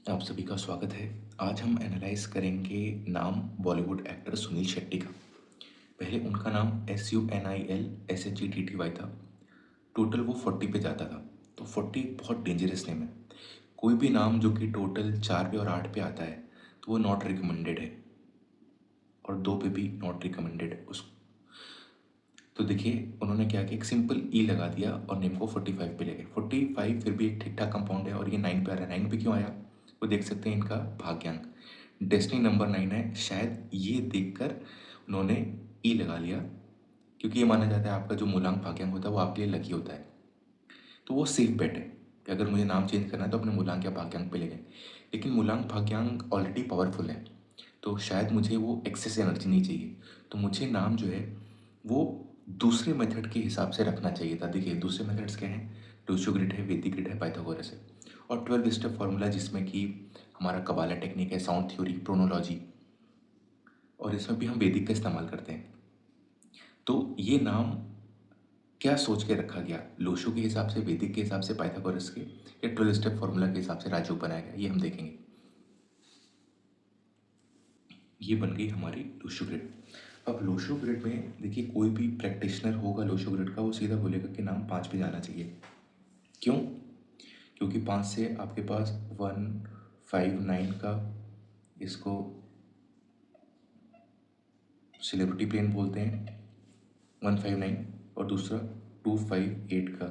आप सभी का स्वागत है। आज हम एनालाइज करेंगे नाम बॉलीवुड एक्टर सुनील शेट्टी का। पहले उनका नाम SUNILSHETTY था। टोटल वो 40 पे जाता था। तो 40 बहुत डेंजरस नेम है। कोई भी नाम जो कि टोटल 4 पे और 8 पे आता है तो वो नॉट रिकमेंडेड है, और 2 पे भी नॉट रिकमेंडेड है उस। तो देखिए उन्होंने क्या किया, एक सिंपल ई लगा दिया और नेम को 45 पे ले गए। 45 फिर भी एक ठीक ठाक कंपाउंड है, और ये 9 पे आ रहा है। 9 पे क्यों आया वो देख सकते हैं, इनका भाग्यांक डेस्टिनी नंबर 9 है। शायद ये देखकर उन्होंने ई लगा लिया, क्योंकि ये माना जाता है आपका जो मूलांक भाग्यांक होता है वो आपके लिए लकी होता है। तो वो सेफ बेट है कि अगर मुझे नाम चेंज करना है तो अपने मूलांक या भाग्यांक पे ले गए। लेकिन मूलांक भाग्यांक ऑलरेडी पावरफुल है, तो शायद मुझे वो एक्सेस एनर्जी नहीं चाहिए। तो मुझे नाम जो है वो दूसरे मेथड के हिसाब से रखना चाहिए था। देखिए दूसरे मेथड्स क्या हैं, लूशो ग्रिड है, वैदिक ग्रिड है, पाइथागोरस है, और 12 स्टेप फार्मूला जिसमें कि हमारा कबाला टेक्निक है, साउंड थ्योरी, प्रोनोलॉजी, और इसमें भी हम वैदिक का इस्तेमाल करते हैं। तो ये नाम क्या सोच के रखा गया, लोशो के हिसाब से, वैदिक के हिसाब से, पाइथागोरस के, या 12 स्टेप फार्मूला के हिसाब से राजयोग बनाया गया, ये हम देखेंगे। ये बन गई हमारी लोशो ग्रिड। अब लोशो ग्रिड में देखिए कोई भी प्रैक्टिशनर होगा लोशो ग्रिड का, वो सीधा बोलेगा कि नाम 5 पे जाना चाहिए। क्यों? क्योंकि 5 से आपके पास 159 का, इसको सेलिब्रिटी प्लेन बोलते हैं 159, और दूसरा 258 का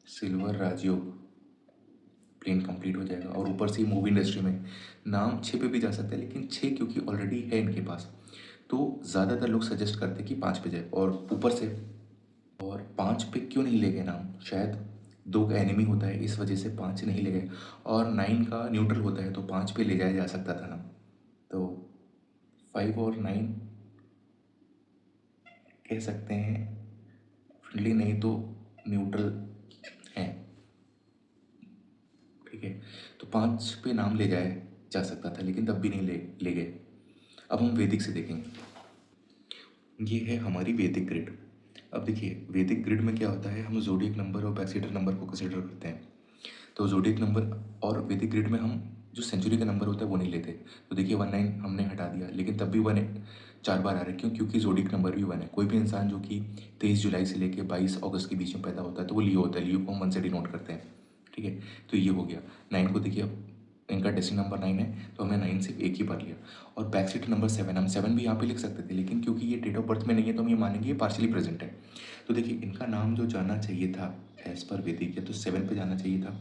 सिल्वर राजयोग प्लेन कंप्लीट हो जाएगा। और ऊपर से मूवी इंडस्ट्री में नाम 6 पे भी जा सकता है, लेकिन 6 क्योंकि ऑलरेडी है इनके पास, तो ज़्यादातर लोग सजेस्ट करते हैं कि 5 पे जाए। और ऊपर से, और 5 पे क्यों नहीं ले गए नाम, शायद 2 का एनिमी होता है इस वजह से 5 नहीं ले गए, और 9 का न्यूट्रल होता है तो 5 पे ले जाया जा सकता था नाम। तो 5 और 9 कह सकते हैं फ्रेंडली, नहीं तो न्यूट्रल हैं। ठीक है, तो 5 पे नाम ले जाया जा सकता था, लेकिन तब भी नहीं ले ले गए। अब हम वैदिक से देखेंगे। ये है हमारी वैदिक ग्रिड। अब देखिए वैदिक ग्रिड में क्या होता है, हम जोडियक नंबर और बैक्सीडर नंबर को कंसिडर करते हैं। तो जोडियक नंबर और वैदिक ग्रिड में हम जो सेंचुरी का नंबर होता है वो नहीं लेते। तो देखिए 19 हमने हटा दिया, लेकिन तब भी 1 4 बार आ रहा है। क्यों? क्योंकि जोडियक नंबर भी 1 है। कोई भी इंसान जो कि 23 जुलाई से लेकर 22 अगस्त के बीच में पैदा होता है तो वो लियो होता है। लियो को हम 1 से डिनोट करते हैं। ठीक है, तो ये हो गया। 9 को देखिए, अब इनका डेसिमल नंबर 9 है तो हमने 9 सिर्फ एक ही बार लिया। और बैक सीट नंबर 7, हम 7 भी यहाँ पे लिख सकते थे, लेकिन क्योंकि ये डेट ऑफ बर्थ में नहीं है तो हम ये मानेंगे ये पार्शियली प्रेजेंट है। तो देखिए इनका नाम जो जाना चाहिए था एज पर वैदिक, या तो 7 पे जाना चाहिए था,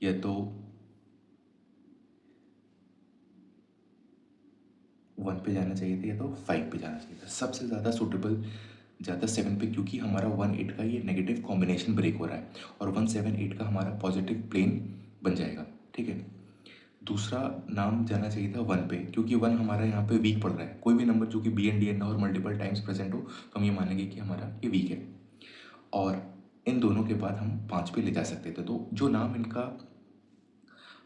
या तो 1 पे जाना चाहिए था, या तो 5 पे जाना चाहिए था। सबसे ज़्यादा सूटेबल ज़्यादा 7 पे, क्योंकि हमारा 1 8 का ये नेगेटिव कॉम्बिनेशन ब्रेक हो रहा है, और 1 7 8 का हमारा पॉजिटिव प्लेन बन जाएगा। ठीक है, दूसरा नाम जाना चाहिए था 1 पे, क्योंकि 1 हमारा यहाँ पे वीक पड़ रहा है। कोई भी नंबर जो कि बी एंड डी एन और मल्टीपल टाइम्स प्रेजेंट हो तो हम ये मानेंगे कि हमारा ये वीक है। और इन दोनों के बाद हम 5 पे ले जा सकते थे। तो जो नाम इनका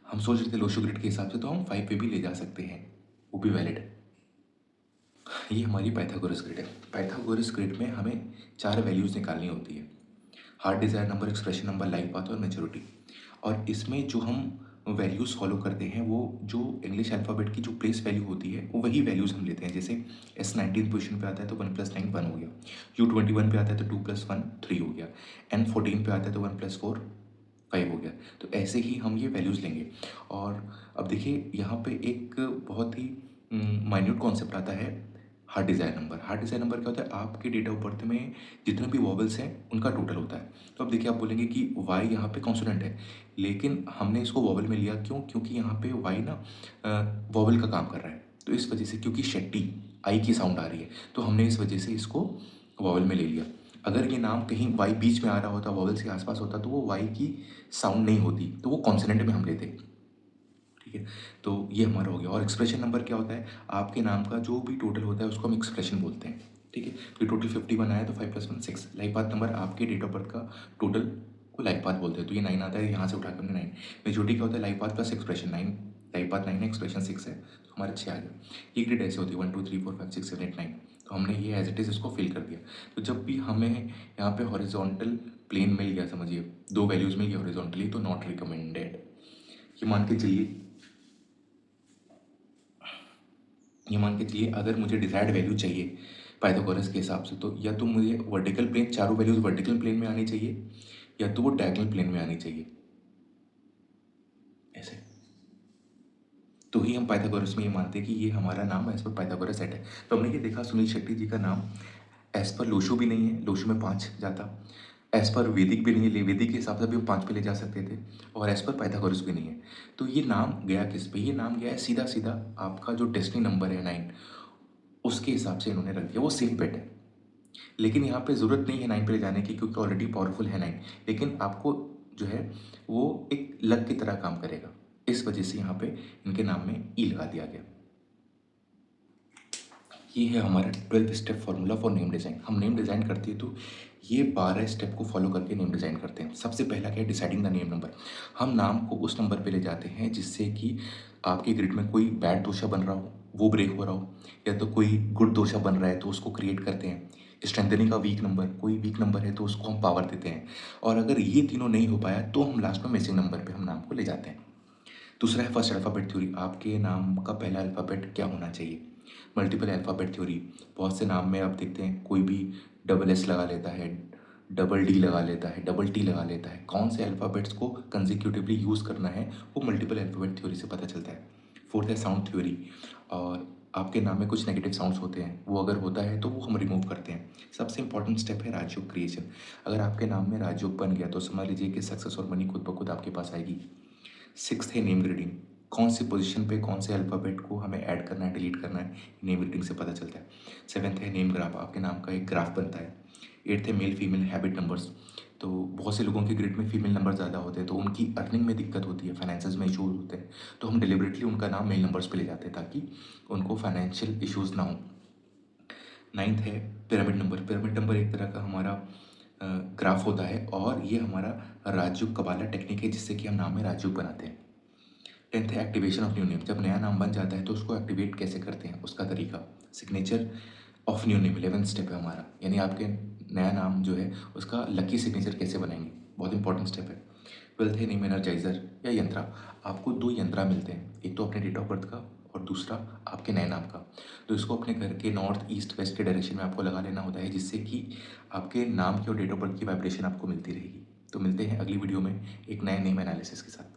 हम सोच रहे थे लोशो ग्रिड के हिसाब से, तो हम 5 पे भी ले जा सकते हैं, वो भी वैलिड है। ये हमारी पाइथागोरस ग्रिड है। पाइथागोरस ग्रिड में हमें 4 वैल्यूज़ निकालनी होती है, heart desire number, expression number, life path और मेच्योरिटी। और इसमें जो हम वैल्यूज़ फॉलो करते हैं, वो जो इंग्लिश अल्फ़ाबेट की जो प्लेस वैल्यू होती है वो वही वैल्यूज़ हम लेते हैं। जैसे S 19 पोजीशन पे आता है तो 1 + 9 1 हो गया, U 21 पे आता है तो 2 + 1 3 हो गया, N 14 पे आता है तो 1 + 4 5 हो गया। तो ऐसे ही हम ये वैल्यूज़ लेंगे। और अब देखिए यहाँ पे एक बहुत ही माइन्यूट कॉन्सेप्ट आता है, heart desire number. Heart desire number क्या होता है, आपके डेट ऑफ बर्थ में जितने भी वॉवल्स हैं उनका टोटल होता है। तो अब देखिए आप बोलेंगे कि वाई यहाँ पे कॉन्सोनेंट है, लेकिन हमने इसको वॉवल में लिया। क्यों? क्योंकि यहाँ पे वाई ना वॉवल का काम कर रहा है, तो इस वजह से, क्योंकि शेट्टी आई की साउंड आ रही है, तो हमने इस वजह से इसको वॉवल में ले लिया। अगर ये नाम कहीं वाई बीच में आ रहा होता, वॉवल्स के आसपास होता, तो वो वाई की साउंड नहीं होती, तो वो कॉन्सोनेंट में हम लेते। ठीक है, तो ये हमारा हो गया। और एक्सप्रेशन नंबर क्या होता है, आपके नाम का जो भी टोटल होता है उसको हम एक्सप्रेशन बोलते हैं। ठीक है, तो टोटल 51 आया तो 5 + 1 6। लाइफ पाथ नंबर आपके डेट ऑफ बर्थ का टोटल को लाइफ पाथ बोलते हैं, तो ये 9 आता है, यहाँ से उठा के हमने 9। मेजोरिटी क्या होता है, life path plus expression 9। Life path 9 है, एक्सप्रेशन 6 है, तो हमारे 6 आ गया। ये ग्रिड ऐसे होती है 1 2 3 4 5 6 7 8 9। तो हमने ये एज इट इज़ इसको फिल कर दिया। तो जब भी हमें यहाँ पे हॉरिजॉन्टल प्लेन मिल गया समझिए, 2 वैल्यूज़ मिल गया हॉरिजॉन्टली, तो नॉट रिकमेंडेड। ये मान के चलिए, अगर मुझे डिजायर्ड वैल्यू चाहिए पाइथागोरस के हिसाब से, तो या तो मुझे वर्टिकल प्लेन, चारों वैल्यूज वर्टिकल प्लेन में आनी चाहिए, या तो वो डायगोनल प्लेन में आनी चाहिए, ऐसे। तो ही हम पाइथागोरस में ये मानते हैं कि ये हमारा नाम एज पर पाइथागोरस सेट है। तो हमने ये देखा, सुनील शेट्टी जी का नाम एज पर लोशो भी नहीं है, लोशो में 5 जाता, एज पर वैदिक भी नहीं है, वैदिक के हिसाब से भी हम 5 पे ले जा सकते थे, और एज पर पाइथागोरस भी नहीं है। तो ये नाम गया किस पे? ये नाम गया है सीधा सीधा आपका जो डेस्टिनी नंबर है 9, उसके हिसाब से इन्होंने रख दिया, वो सेफ बेट है। लेकिन यहाँ पे ज़रूरत नहीं है 9 पे ले जाने की, क्योंकि ऑलरेडी पावरफुल है 9, लेकिन आपको जो है वो एक लक की तरह काम करेगा, इस वजह से यहाँ पे इनके नाम में ई लगा दिया गया। ये है हमारा 12th step formula for name design. हम नेम डिज़ाइन करते हैं तो ये 12 स्टेप को फॉलो करके नेम डिज़ाइन करते हैं। सबसे पहला क्या है? Deciding the name number. हम नाम को उस नंबर पे ले जाते हैं जिससे कि आपके ग्रिड में कोई बैड दोषा बन रहा हो वो ब्रेक हो रहा हो, या तो कोई गुड दोषा बन रहा है तो उसको क्रिएट करते हैं। स्ट्रेंथनिंग का वीक नंबर, कोई वीक नंबर है तो उसको हम पावर देते हैं। और अगर ये तीनों नहीं हो पाया तो हम लास्ट में मिसिंग नंबर पे हम नाम को ले जाते हैं। दूसरा है फर्स्ट अल्फ़ाबेट थ्योरी। आपके नाम का पहला अल्फ़ाबेट क्या होना चाहिए? Multiple alphabet theory. बहुत से नाम में आप देखते हैं कोई भी डबल एस लगा लेता है, डबल डी लगा लेता है, डबल टी लगा लेता है। कौन से अल्फ़ाबेट्स को कंसेक्यूटिवली यूज़ करना है वो मल्टीपल अल्फ़ाबेट थ्योरी से पता चलता है। फोर्थ है साउंड थ्योरी। और आपके नाम में कुछ नेगेटिव साउंड्स होते हैं, वो अगर होता है तो वो हम रिमूव करते हैं। सबसे इंपॉर्टेंट स्टेप है राजयोग क्रिएशन। अगर आपके नाम में राजयोग बन गया तो समझ लीजिए कि सक्सेस और मनी खुद ब खुद आपके पास आएगी। सिक्स्थ है नेम ग्रेडिंग। कौन सी पोजीशन पे कौन से अल्फ़ाबेट को हमें ऐड करना है, डिलीट करना है, नेम ग्रेडिंग से पता चलता है। सेवन्थ है नेम ग्राफ। आपके नाम का एक ग्राफ बनता है। एट्थ है मेल फीमेल हैबिट नंबर्स। तो बहुत से लोगों के ग्रिड में फीमेल नंबर ज़्यादा होते हैं तो उनकी अर्निंग में दिक्कत होती है, फाइनेंसेस में इशूज़ होते हैं, तो हम डिलिबरेटली उनका नाम मेल नंबर्स पे ले जाते हैं ताकि उनको फाइनेंशियल इश्यूज़ ना हो। नाइन्थ है पिरामिड नंबर। पिरामिड नंबर एक तरह का हमारा ग्राफ होता है और ये हमारा राजयोग कबाला टेक्निक है जिससे कि हम नाम में राजयोग बनाते हैं। टेंथ है एक्टिवेशन ऑफ न्यू नेम। जब नया नाम बन जाता है तो उसको एक्टिवेट कैसे करते हैं, उसका तरीका। Signature of new name 11th step है हमारा, यानी आपके नया नाम जो है उसका लकी सिग्नेचर कैसे बनाएंगे, बहुत इंपॉर्टेंट स्टेप है। ट्वेल्थ है नेम एनर्जाइजर या यंत्रा। आपको 2 यंत्रा मिलते हैं, एक तो अपने डेट ऑफ बर्थ का और दूसरा आपके नए नाम का। तो इसको अपने घर के नॉर्थ ईस्ट वेस्ट के डायरेक्शन में आपको लगा लेना होता है जिससे कि आपके नाम की और डेट ऑफ बर्थ की वाइब्रेशन आपको मिलती रहेगी। तो मिलते हैं अगली वीडियो में एक नए नेम एनालिसिस के साथ।